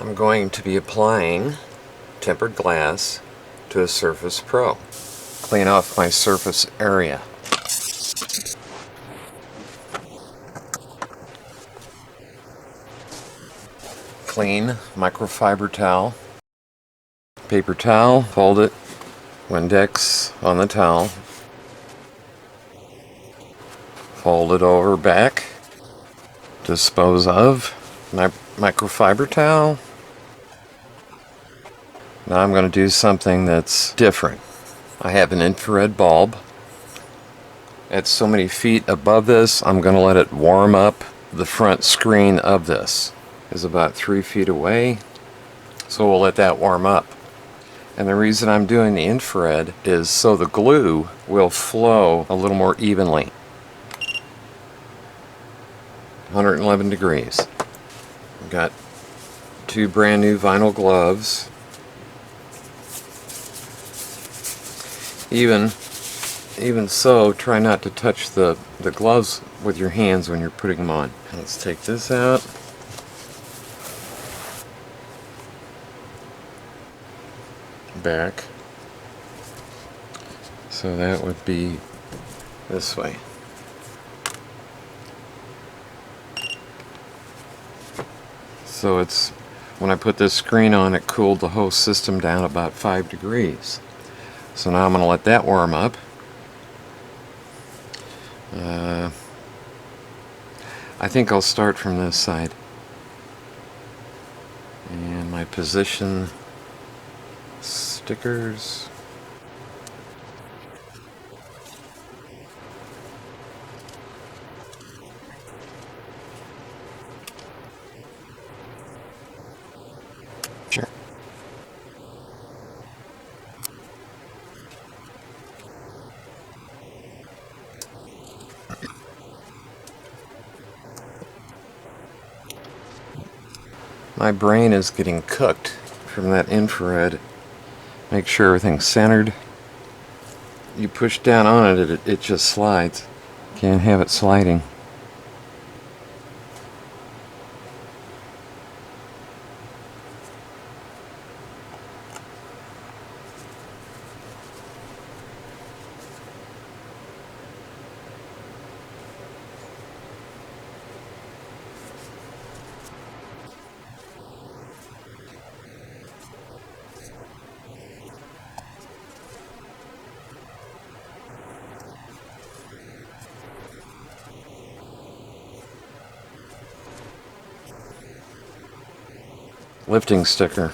I'm going to be applying tempered glass to a Surface Pro. Clean off my surface area. Clean microfiber towel. Paper towel, fold it, Windex on the towel. Fold it over back. Dispose of my microfiber towel. Now I'm going to do something that's different. I have an infrared bulb. At so many feet above this, I'm going to let it warm up. The front screen of this is about 3 feet away, so we'll let that warm up. And the reason I'm doing the infrared is so the glue will flow a little more evenly. 111 degrees. I've got 2 brand new vinyl gloves. Even so, try not to touch the gloves with your hands when you're putting them on. Let's take this out. Back. So that would be this way. So it's, when I put this screen on, it cooled the whole system down about 5 degrees. So now I'm going to let that warm up. I think I'll start from this side. And my position stickers. Sure. My brain is getting cooked from that infrared. Make sure everything's centered. You push down on it, it just slides. Can't have it sliding. Lifting sticker.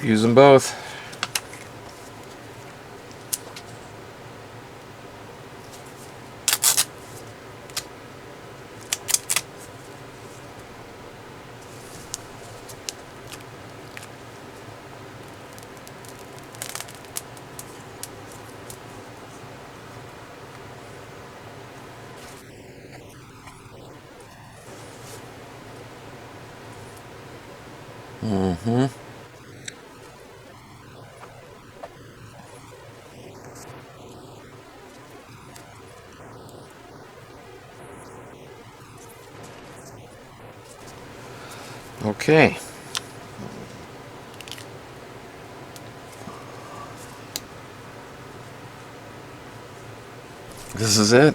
Use them both. Okay. This is it.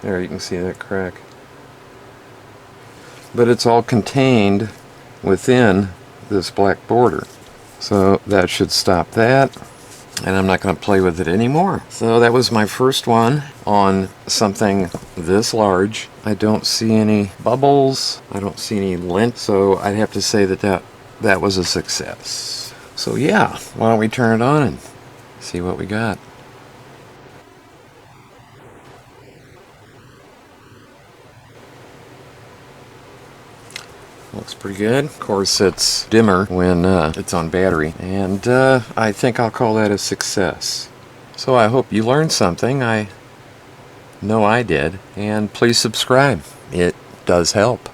There, you can see that crack. But it's all contained within this black border. So that should stop that. and I'm not going to play with it anymore. So that was my first one on something this large. I don't see any bubbles. I don't see any lint. So I'd have to say that was a success. So yeah, why don't we turn it on and see what we got. Looks pretty good. Of course, it's dimmer when it's on battery, and I think I'll call that a success. So I hope you learned something. I know I did, and please subscribe. It does help.